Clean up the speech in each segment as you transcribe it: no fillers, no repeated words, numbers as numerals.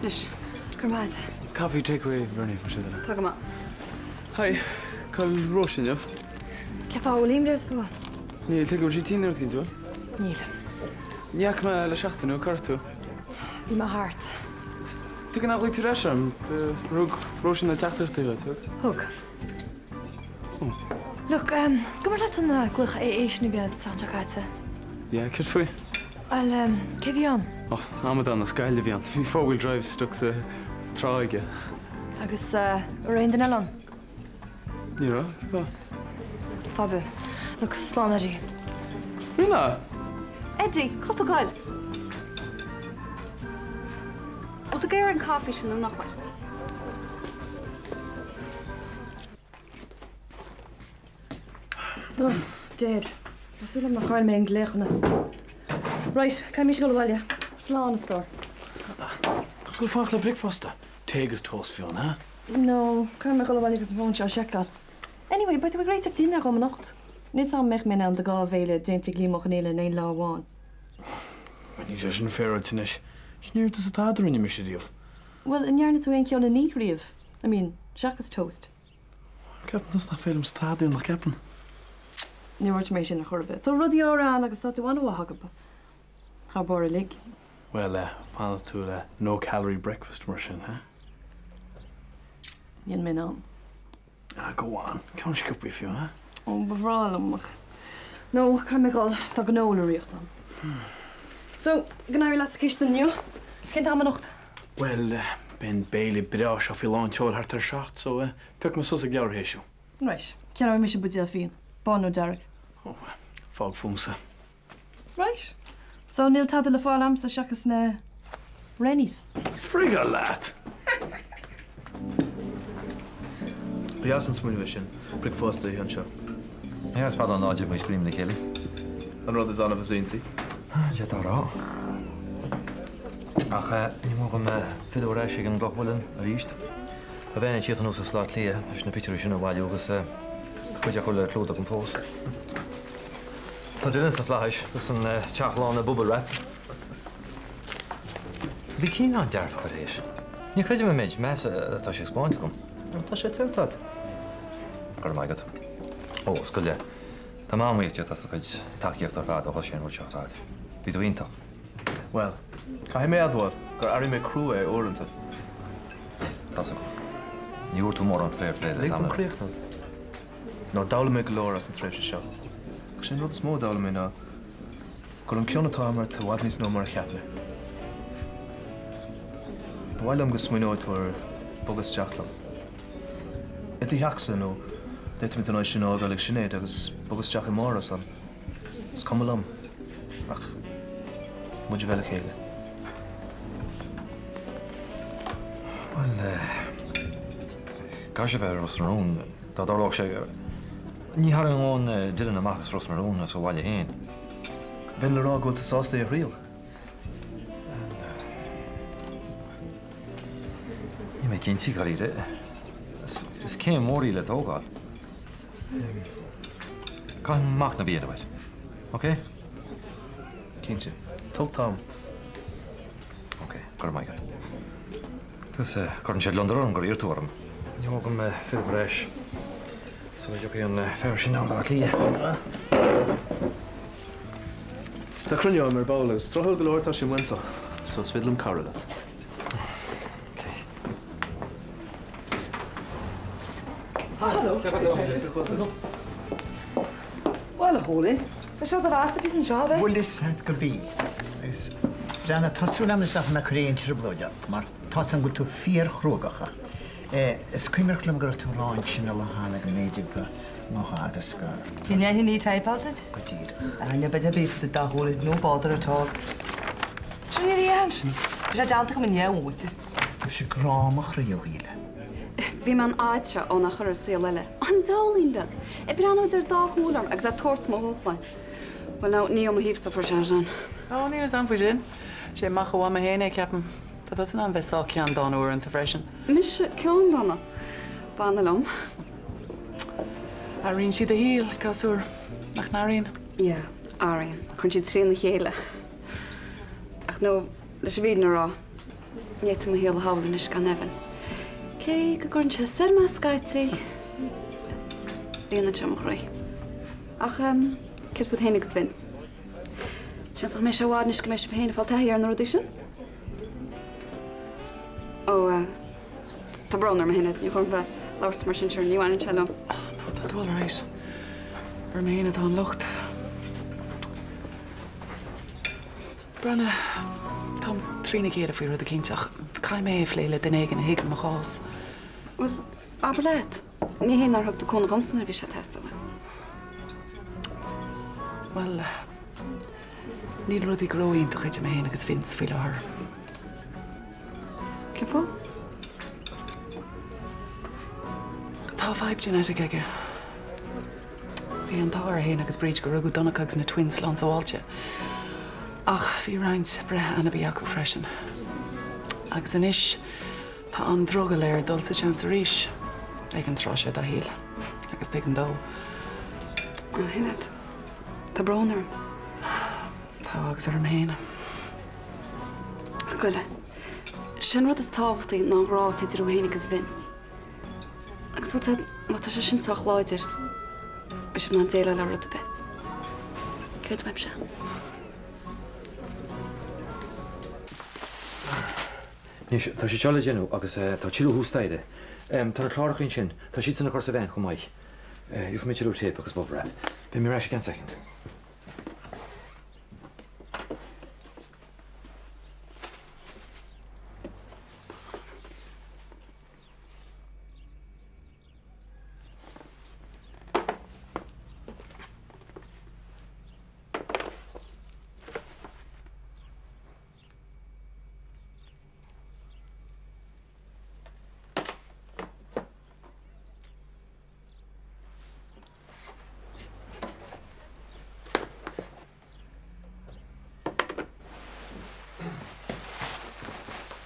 Nish, Gramad. Coffee takeaway, Bernie, for sure. Tagama. Hi, call Roshan, yeah? Kefa William there for. Neil, take a routine there, can you? Neil. Niak ma la shachten o kartu. In my heart. Tu kan ook niet rushen. Rug Roshan na tachter te gaan, toch? Hook. Look, kom maar laten glug eis nu bij Santa Casa. Ja, ik heb voor. Al Kevian. Oh, Ramadan na sky Leviant. We four-wheel drive stuck to traige. Agus rain den Elon. Ja, va. Fabe. Look, slanaji. Rina. Eddie, cut the guy. Wat de gear en coffee zijn er nog wel. Oh, dead. We zullen nog gaan mee leggen. Right, kan je misschien wel ja. Slaan store. Ik wil van breakfast. Tegus toast veel, hè? No, kan me wel eens een al checken. Anyway, but we great op dinner om nacht. Niet samen met mij aan de gavele, denk ik mogen hele een lauw aan. Maar niet zo'n ferret niet. Sneer te zitten hadden in je missie of. Well, een jaar net een keer een niet rief. I mean, Jacques toast. Ik heb dus nog veel om staat in de kappen. Nu wordt mij zin naar gorbe. Toen rode je aan, ik zat te wandelen hakken. Ga boren lig. Well, van to no calorie breakfast version, hè? Jen mijn naam. Ah, go on. Kan je scoop with you, hè? Oh, bevraal mag. Nou, kan me al dat genolen richten. Zo, gaan we laten kisten nu. Kent aan mijn nacht. Well, ben Bailey braus of veel aan het hart er schacht, zo pik me zo ze klaar heesje. Right. Kan we misschien budget vinden. Bono Derek. Oh, volk fumse. Right. So Neil had de falam sa Jacques na Rennies. Frigga lad. Ja, sinds mijn vision. Breakfast de Hansha. Ja, het valt dan nooit je bij scream de Kelly. En wat is dan een verzinti? Ja, daar al. Ach, je mag hem veel reisje gaan doorwillen, allicht. We zijn het hier dan ook zo slaat kleer. Als je een picture is in een waar je ook eens goed je gewoon kloot op een poos. Dat is een flash. Dat is een chachlane bubble wrap. Wie kien aan daar voor is? Je krijgt je met mensen dat je gespannen komt. Dat is het heel dat. Oh my god. Oh, skuld je. De man weet je dat ze het tak je daar vader als je nooit schafft. Wie doe je toch? Wel, kan je mee uitdoen? Kan Ari met crew orent? Dat is ook. Je hoort hoe morgen fair play. Ligt hem kreeg dan. Nou, dalen met gloor als een treasure show. Ik zie wat small dalen met nou. Kan een kionne tamer te wat niet nog maar gappen. While I'm gesmien uit voor bogus Jacqueline. Het is haksen nu. Dit met een nationaal gelijk dat is bogus Jacqueline Morrison. Dus kom alom. Ach, moet je wel gelen. Wel, kanske för restaurang. Dat daar ook zeggen. Ni har gewoon dit in de macht restaurang så vad je heen. Ben er al goed te sauce de real. Je met geen sigaret. Es geen mori let ook al. Kan mag naar binnen wat. Oké? Kindje. Talk Tom. Oké, kan maar gaan. Dus kan je Londen gaan hier toeren. Je mag hem veel breis. Zodat je ook een versie aan gaat liggen. Dat kan je al maar bouwen. Strahel gehoord als je wensen. Zo svidlum Carolat. Hallo. Wel, Holly. We zouden de laatste een job, hè? Wel is het gebi. Is Jana tasula me zag na krein triblodja, maar tas een goed 4 grogacha. Es kommer klum går till ranch in alla hana mediga mohageska. You know any type of it? Gajir. I know better be for the dog hole, no bother at all. Shouldn't you answer? Is that down to come in here with it? Dus je grama chriowile. Wie man aitje on a chur sealele. An Zaulinbeg. Bran uit er dag hoelam. Ik zat toorts me hooglaan. Wel nou niet om hiefste voor Jean. Oh, nee, dat is aan voor Jean. Ze mag gewoon me heen, ik heb hem. Dat is een wissel kan dan hoor in te freshen. Misje kan dan. Banelom. Arien zie de heel, kasur. Nach Arien. Ja, Arien. Kon je het zien de hele. Ach nou, dat is weer naar. Niet me heel houden is gan even. Kijk, ik kon je serma skaitsi. Lena chamgroi. Ach, kit wat heen expense. Chans nog meer shawad nish gemesh heen valt hij hier in de audition. Oh, de bronner me heen. Je gewoon bij Lords Merchant nieuw aan het cello. Oh, no, dat wel right. Er me heen het aan lucht. Branne, Tom, Trina keer voor de kinddag. Kan je mee vlelen de negen hegel nog als? Wel, aber laat. Niet heen naar de koning omsten er weer testen. Wel, niet door die groeien toch het je me heen gesvinds veel haar. Kipo? Tá vibe genetic ige. Bhí an táir héana agus bríd go rugú donnacagus na twins lá sáilte. Ach, bhí roinnt bre anna bhí acu freisin. Agus inis tá an droga léir dul sa chance ríis. Ag an trá sé a híl. Agus ag an dó. An hinnet. Tá brónar. Tá agus ar an héana. Gulle. Sin rud is táhachttaí ná rá idir héana agus vins. Agus wat sé sin soch láidir. Is man déile le rud be. Cred web se. Níos tá sé teala genú agus tá tíú hústaide. Tá na chláirchaín sin, tá siad sanna chusa bhain chumáid. If mitú tape agus bob rad. Be mé raise gan second.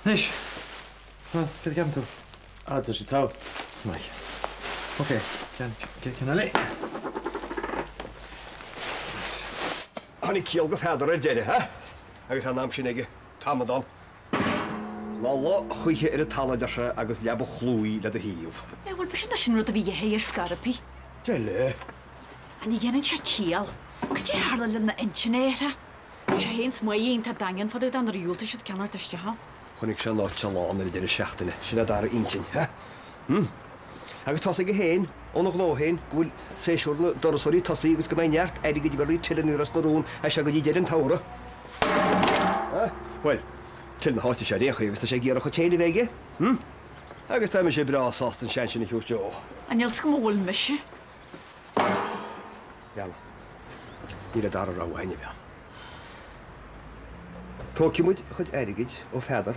Nish. Beth gafn tu? Ah, das ist tau. Mai. Okay, can I lay? Hanni kiel gefadder jere, ha? Agus han am sinige Tamadan. Lalla chuige ir tala darse agus lebo chlúi le de híomh. Ja, wel bys sin rud a bhí héir scarpi. Jelle. An i dhéanaan se cíal. Cad é hála le na intinéire? sé hés maíon tá dain fad an riúlta si cenar teiste ha. Chnig se lá se lá mar idir seachtainna sinna dar intin, ha? Agus tá go héin ó nach láhéin bhfuil séisiúna dorasóí tosaí agus go mé neart aige go í tiile nuras narún a se go dí an tára. Well, til na háte sé récha agus tá sé ggéar chu téine bhéige? Agus tá sé brasást an seansinna hiúteó. Anils go bhfuil meise? Geall. Ní a dar a ráhaine bhe. Tócimuid chud aigeid ó fedar,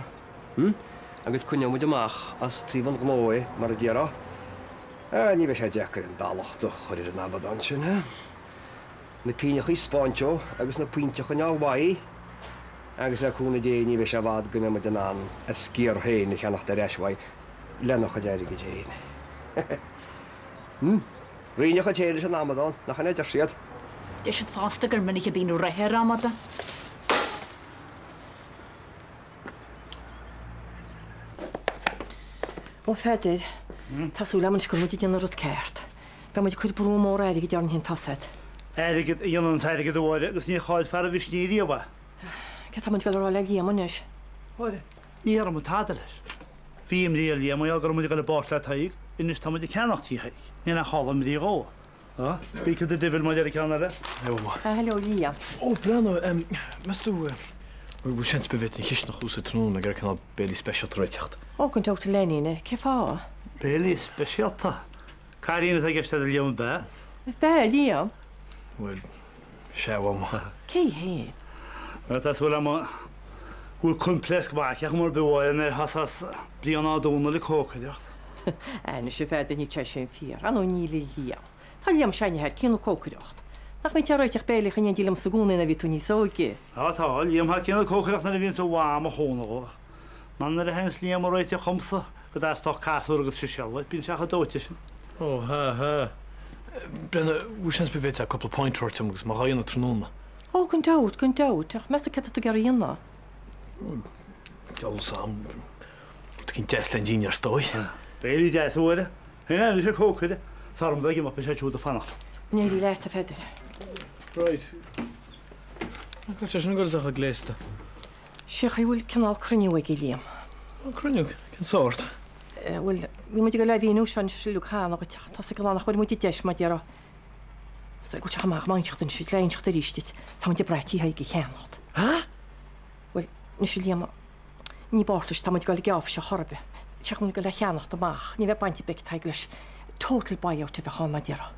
agus cunemuid amach as tríban glói mar a ddéará. Ní bheith sé deachar an dálachta chuir an abadan sin, na pínechaí spáinteo agus na puinteach an áhhaí, agus le cúna dé ní bheith sé bhd gona mu den an a scíar héin na cheannach de reishaid lenach chud aigeid héin. Ríneach a téidir an abadan nach an idir siad. Dé sé fásta gur minic a bíú raithir amada. Ó feidir, Tású le go muid déanana rud céirt. Be muid chuid brú mór aige dearn hén tasaid. Aige dionan saige dóide agus ní cháid fer a bhís nííomh. Ce tá muid goil le líamanis? Háide, ní ar am táda leis. Bhím ríal líam gur muid go le bát le taigh, inis tá muid ceannachtíí, ní na chála í rá. Bícha de difil muid ar ceanna. Hello, Lia. Ó, Brano, mestú bú sens bevit in gisnach ús a trún a gur canna béli special troitecht. Ó, gon teachta leníine, ce fá? Béli specialta. Carína a giste a líam be? Be, Lia? Well, sé bham. Cé hé? Tás bhfuil am gúil complex baiceach mar bhhain ar hasas blianá dúna le cócaideocht. Na sé feidir ní te sé fír, an ó níla Lia. Tá líam seinine cíanú cócaideocht. Nach mé teráiteach bélich in dílam sagúna a bhí tú ní sóige. Tá, líam ha cinna cócaireach na bhíonn sa bhám a hónaá. Man ar a hens líam roiite chumsa go dástá casú agus sé sehaid, bín seach a dóite sin. Ó, ha. Brenne, bú sens bevit a couple point tortum agus mar raíonna trúna. Ó, gon dat, ach measta ce tú gar íonna. Jo, Sam. Cyn deslen dyn ar stoi. Beili des oere. Hynna, nes y cwc ydy. Sarm ddeg yma beth siŵr dy ffannach. Nid i let y ffedir. Right. Ac oes eisiau gwrs o'ch o glesta. Siach i wyl cynnal cryniweg i liam. Cryniwg, cyn sort. Wel, mi mwyd i gael fi nhw sian silwg han o'ch tiach. Tas y galanach wedi mwyd i desh ma diaro. So i gwtach amach ma'n siach dyn sydd lein siach dyr eistyd. Ta mwyd i breit i haig i chenod. Ha? Wel, nes i liam ni bortlis ta mwyd i gael i gaf siach horbe. Siach mwyd i gael i chenod amach. Ni fe baint i bec taiglis total buyout i fe chon ma diaro.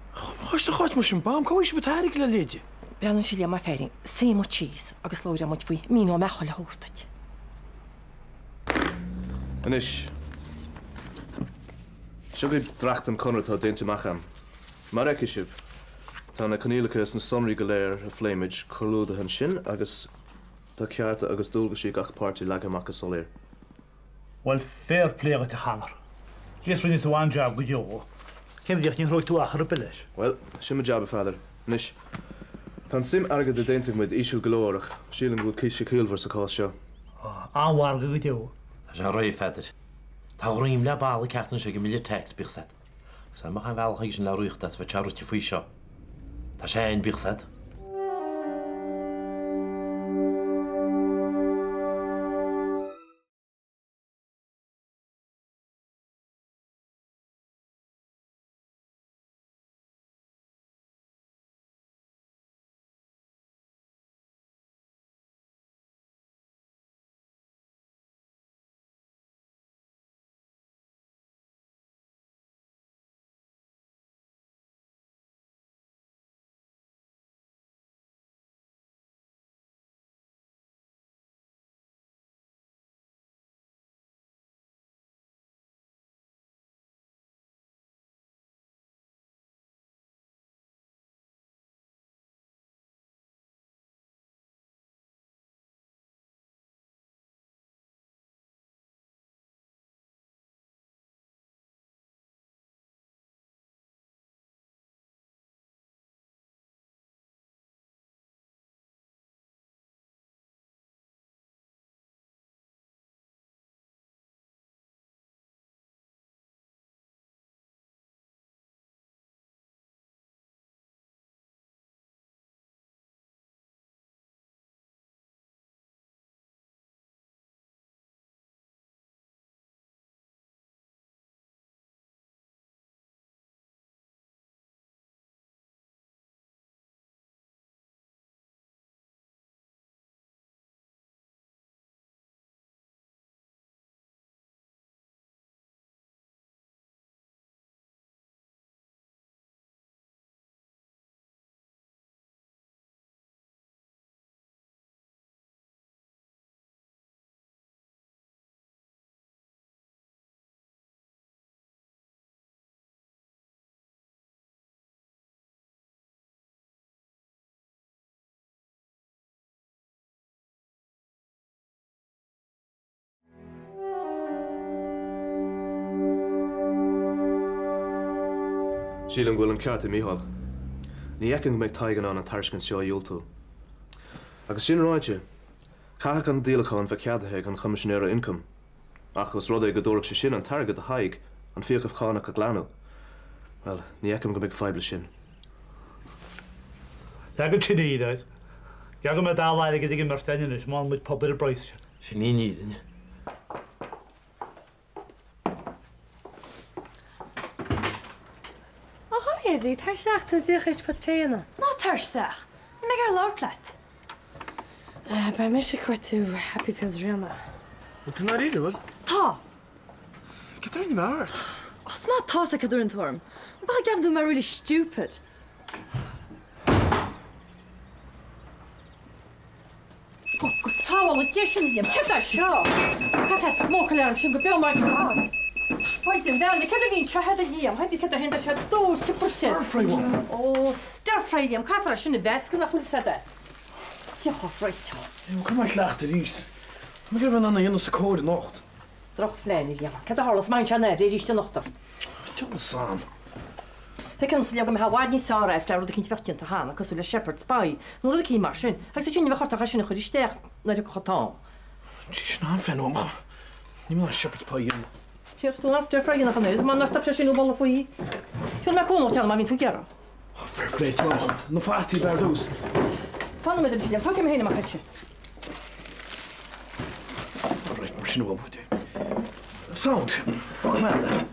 Oes dy chos mwys yn bam, co eisiau bethau gael y leidie? Bran yn silia ma fferin, same o cheese, agos lawr am oed fwy, min o mechol a hwrtad. Anish. Siog i dracht am conrad o deint macham. Mar ecisif. Ta na canílacas na sonri galéir a flamage, corlúd a han sin, agus ta ciarta agus dúlga sí gach party lagamach a solir. Wel, fair play at y chanar. Jes rwy'n eitha wan jab gyd iogo. Cefdiach ni'n rhoi tu achar y bylys. Wel, sim a jab a father. Nish. Pan sim argad a deintig myd isiw galorach, sílan gwyd ceisio cylfar sa cos sio. An warga gyd iogo. Ta sian rhoi ffedir. Ta rwy'n le bal i cartan sy'n gymryd text bych set. Sa'n mach yn fel hag sy'n lawrwych dat fe charwt i ffwy sio. Ta sian bych set. Sílan gwil an ceart i míhal. Ní ecin meid taigan an tarscan seo iultú. Agus sin ráide, caithach an dílachán fe ceadathe an commissionéire income. Achos rud é go dúrach sé sin an targad a haig an fiocah chánach a glanú. Wel, ní ecin go meid feibli sin. Iag yn ti'n ei dweud. Iag yn mae dal air gyda'i gymryd yn ys, ma'n mynd pobl y broes. Sy'n ni'n nidyn. Eddie, tarsach tu diolch eich pot treina. No tarsach. Ni meg ar lawrplat. Ba mis i cwartu Happy Pills Rihanna. Wat dyna rili, wel? Ta. Gyda rhaid i maart. Os ma ta sa cadwr yn thorm. Ba gaf du ma really stupid. Gwsawal o ddysyn ddim. Cyda sio. Cos a smoke alarm sy'n gobio mae'n gwaed. Hoedyn fel, ni cydda fi'n siarad y liam, hoedyn cydda hyn da siarad 2%. Stir-fry one. O, stir-fry liam, ca ffara sy'n y fes gyda chwil sede. Diolch o ffreit. Kom maar klaar te dienst. Maar ik heb een ander hinderse code nacht. Droch flen i liam, cydda horlos mae'n siarad nefyd, eich nocht o'r. Tjol Sam. Fe kan sy'n liam am hawad ni sara es lawr o ddyn cyntaf yn tahan, ac os wyl y shepherd's pie. Nôl ydych chi'n marsin, ac sy'n chi'n i fe chortach a sy'n ychydig stech, na ydych chi'n Sná fren omcha. Ní má shepherd's pie in. Cheir tú nás Jeffrey nach hanir, man nas tapse sin bol faoi. Tú me kono tan ma vin tú gera. Fair play to him. No fatty bardús. Fanna me den, tak me héna ma hetche. Right, mar sin bhfuil tú. Sound. Come on.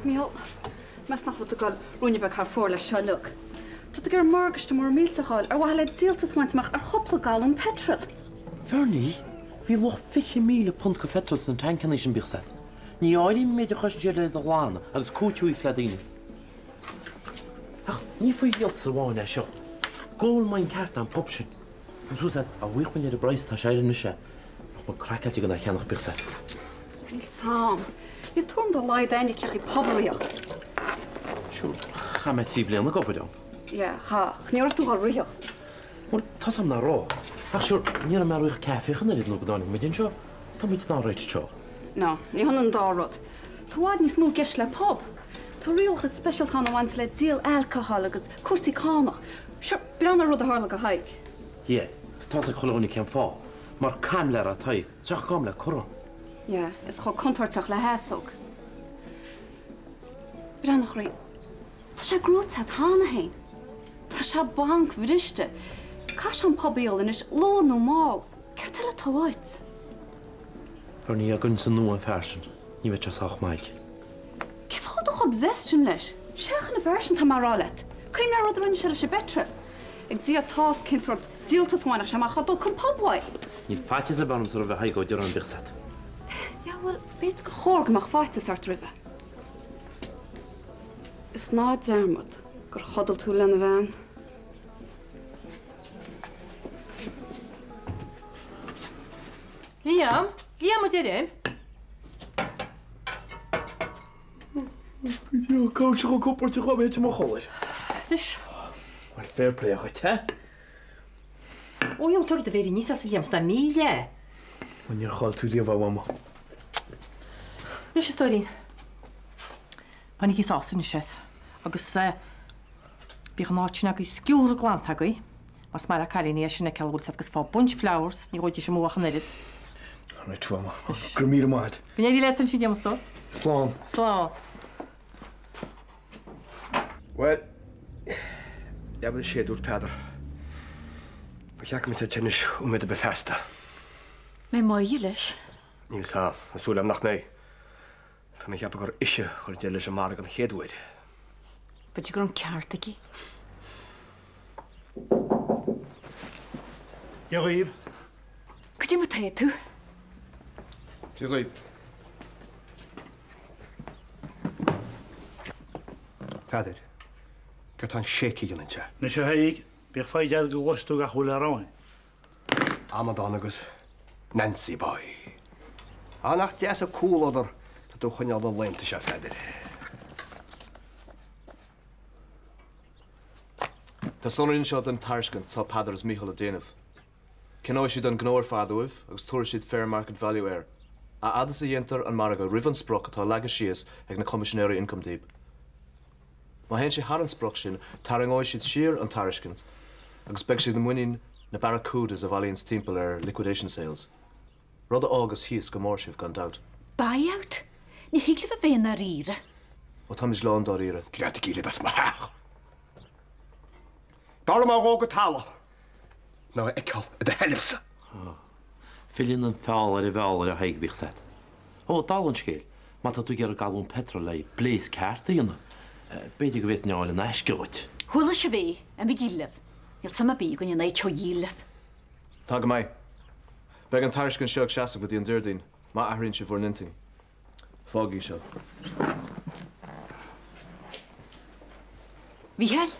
Míl, mes nach chut gáil rúne be car fór le seolug. Tá gur margaiste mar mílteáil ar bhile díaltasmaintach ar chopla gáún petrol. Fernie, bhí loch 50,000 pund go petrol san tancan sin bíh set. Ní áirí méidir chus déile do bhána agus cúteúí le daine. Ach, ní faoi hialt sa bháin é seo. Góil main ceart an pop sin. Úsúsad a bhuichman ar a brais tá séidir na sé. Má cracatí go na cheannach bíh set. Bhíl Sam, í túm do leid daine ceach í poblíocht. Siú, cha me sí blianana gobadám. Ja, cha, chníor tú gáil riocht. Wel, tasam na ró. Ach siúr, níar a marúich ceffiach yn yr ydyn nhw gyda'n mynd yn sio. Tá mi dyna rhaid sio. No, ní hwn yn dárod. Tá wad ní smú geis le pub. Tá riolch is special chan amhaint le díal alcohol agus cuasaí cánach. Siúr, bír an rud a hála go haig. Ie, tá sa cholóní cem fá. Mar cam le a taig, trach gam le coron. Ja, is cho contartach le hésog. Bír an nach rí. Tá sé grútad hána hain. Tá sé bank bhriste. Cas an pobíol in is ló nó má. Ceir teile táhaid. Fer ní a gunn san nua an fersin. Ní bheith teach maig. Cif hádach obsessed sin leis? Seachan na version tá marrálet. Cuim na rud rinne se leis bettre. Ag dí a tás cinsort díaltasháinach sem a chadul chun pobhaid. Ní fáitis a banam tar a bheith haig ó dear an bicset. Ja, wel, beit go chór gomach fáitis art rive. Is ná dermod gur chodal tú le na bhean. Liam, Liam a dyrym. Yo, coach go cwpwrt i'ch gwybod ti'n mwcholir. Lys. Wel, fair play o'ch te. O, i'n tog dy feri nis as Liam sta milie. Mae'n i'r chol tŵ liaf a wama. Lys y storin. Pan i gys os yn isies. Agus, bych yn oed sy'n ag i sgiwr o glant ag i. Mas mae'r cael ei ni eisiau na cael wrth agus fo bunch flowers. Ni roed eisiau mwach yn edrych. Right, wama. Grimir ymad. Gwyn ei let yn si diam sto? Slán. Slán. Wel, ja bod y sied wrth Pedr. Bych ac am te tynnis wmyd y Bethesda. Mae mwy i lys. Níl sa, a sŵl am nach mei. Tá mi chiap agor isio chwr dilys y marg yn chedwyd. Byd i gwrwn ceart ag i. Ja, Rhyb. Gwyd i'n mwtau tu? Ti Rhyb. Pedr, gyda ta'n shaky gyn yn te. Nes y haig, bych ffaidiad gwostwg a chwyl ar oen. Amadon agus Nancy boy. A nach des y cŵl odor, da dwi'n chwynal o'n leint eisiau Pedr. Tá sonaríonn seo den taircint tá Pedr is Michael a déanamh. Cinál siad an gnóir fadúibh agus tuair siad fair market value air. A adas a dhéantar an marga rivan sproch atá leaga síos ag na commissionéire income deep. Má hen sé haran sproch sin taringáid siad siar an taircint agus beg siad na muín na barracudas a bhalaíonn timpeall ar liquidation sales. Rud a águs híos go mór sibh gan dat. Buyout? Ní higlif a bhéin ar íre. Ó tá is lán dá íre. Glead i gíle bes ma hach. Dála má róg a tala. Ná eicol y dy helifsa. Fylin yn ffal ar y fel ar y haig bych set. O, dal yn sgil. Ma ta tu ger galwn petrol ei bles cart i yna. Beth i gyfeith niol yn esgwyd. Hwyl eisiau fi, am i gilif. I'r syma bi gwyn i'n neud tro gilif. Tag mai. Beg an taircint seog seaach go dtí an dúirdín, má aithríonn si bhór ninting. Fágaí seo. Michael?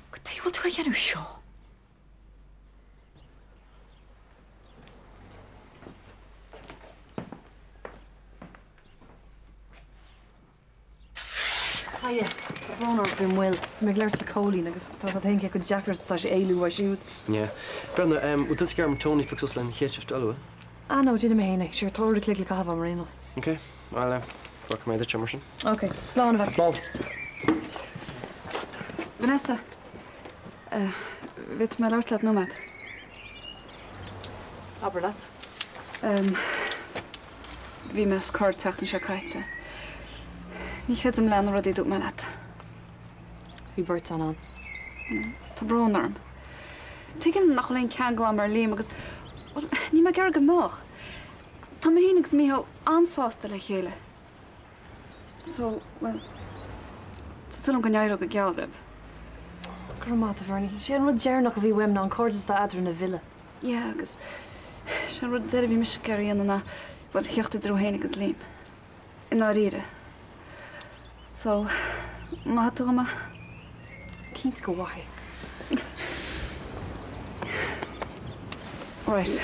Gwyd ti'n gweld ti'n sio? Haie, tá bhán ar bhím bhfuil. Me gléir sa cólín agus tá a tein go Jackars tá sé éilú a siúd. Ja. Brenda, ut is gearm Tony fixos len héitseft alwe. Ah, no, dine mé héna, siúr tóir clic le cahabh am rénos. Okay, well, fuck me the chummerson. Okay, slán bheith. Slán. Vanessa, vet me láirlaat nómad? Aberlaat. Bhí me cóir teachtain se caiite. Ní chud am lean rudí dú me leat. Bhí burt an. Tá brnarm. Tuigim nach leon ceangla mar líam agus ní me gar go mách. Tá mé héanagus míth ansásta le chéile. So, well, Tásúlam go nearú go gealrib. Gramata bharni. Sé an rud dearnach a bhí weimna an cordas da adra na villa. Ja, agus sé rud deir bhí mis ceir anna bud cheachta dró héana agus líam. In áíre. So, má tú ma? Cíns go bhaith. Right.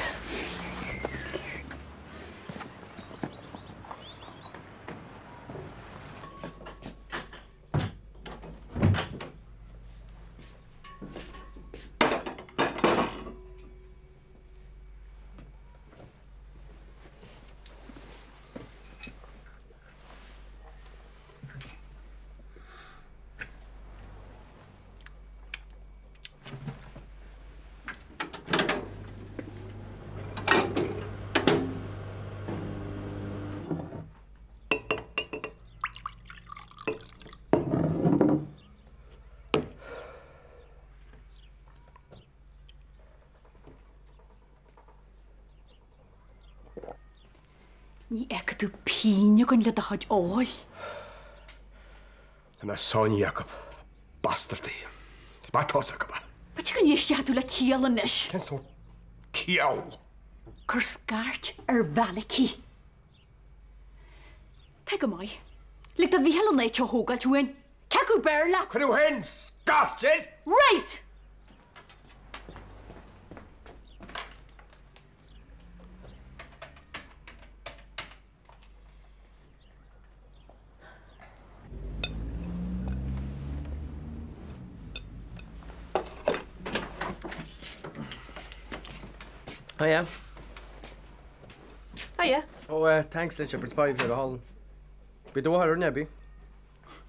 Ní ag tú píne gon le a chuid óil. Tá Sáin Jacob, bastardaí. Má tása go ba. Ba tu gan isteú le cíal inis. Ten sort cial. Cur scarrt ar bhealaí. Te go mai. Le a bhí hela néid teo hógail túin. Ceú bearla. Chú hen scartir? Right! Hiya. Hiya. Oh, thanks, let Shepherd's Pie for the hall. Be the water, Nebby.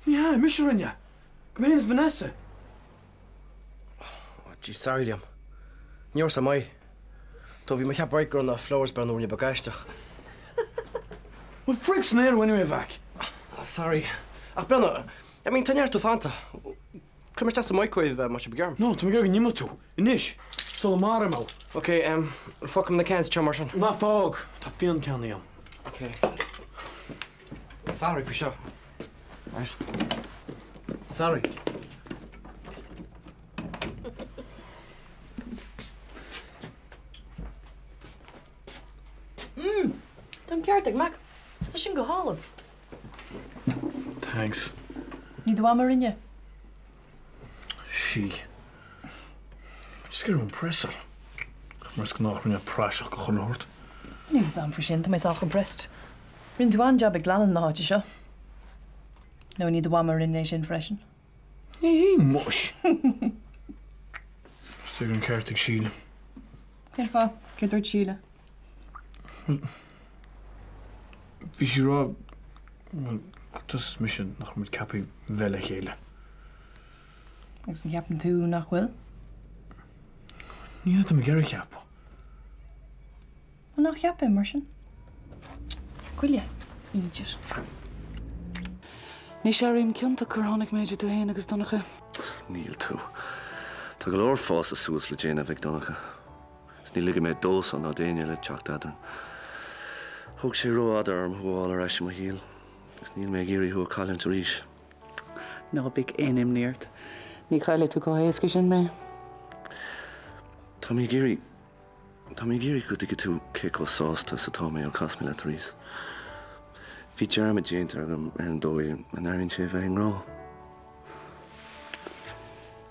Yeah, Mr. Rinya. Come in, it's Vanessa. Oh, gee, sorry, Liam. Níor sa mai. Tá bhí me cheap break on the flowers brand when you bagasteach. Well, freaks near when you're back. Sorry. Ach, Brenna, I mean, ten years to Fanta. Come here, just a microwave, much of a garm. No, to me go in Yimatu. Inish. So the Maramo. Okay, fuck him the cans, Chamarson. Ma fog. Ta fian can the Okay. Sorry for sure. Right. Sorry. Don ceartag, Mac. Tá sin go hálam. Thanks. Ní do mar rinne. She. Just get her impressor. Mars go nach rinne prasach go chunort. Ní sam fri sin, tá méis ach an brest. Rin dúan job ag glanan na háte seo. No ní do mar rinne sin freisin. Ní mush. Still an ceartag síle. Ar fá, céidir síle. Bhí sí rá tus mission nach mud capí bheile chéile. Agus an ceapan tú nach bhfuil? Ní am geir ceap. Nach ceappa mar sin. Cuile, íidir. Ní sé rím cinnta chur tháinig méidir tú héana agus donnacha. Níl tú. Tá go leor fás a sús le déana bheith donnacha. Is ní ligad méid dós an ná daine le teacht adar. Thug sé ró adar arm thuáil ar eisi mo híal. Is níl méid géirí thu caiileann tar ríis. Ná big éim níirt. Ní chaile tú có héasca sin mé. Tá mí géirí go dtí tú cé ó sásta sa tá mé ó casmi le tar ríis. Bhí dearmid déantar agam ar an dóí an airíonn sé bheith an rá.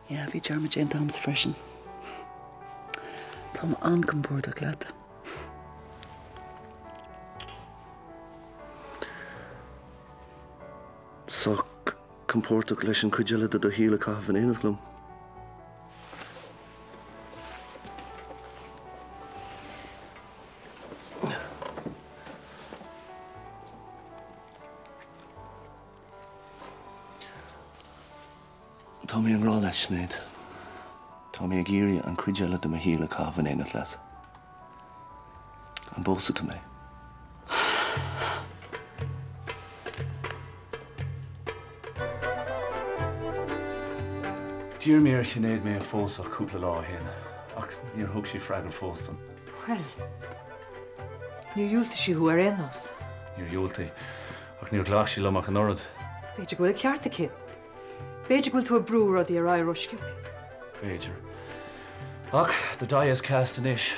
Ja, bhí dearmid déanta am sa freisin. Tá an compórtach leat. Soch compórtach leis an cuideile do híle caithh an éanaad glum. Tá mí an rá leis snéad. Tá mí ag géirí an cuideile do híle cáhan éad leat. An bósa tú mé. Dír mé ar chinnéad mé a fós ach cúpla lá héna, ach níor thug sí freagan fóstan. Well, níor dúilta sí thu ar énos. Níor dúiltaí, ach níor ghlach sí leach an orad. Beidir go bhfuil cearta cin. Beidir go bhfuil tú a brú rodí ar áirosce. Beidir. Ach, the die is cast in ish.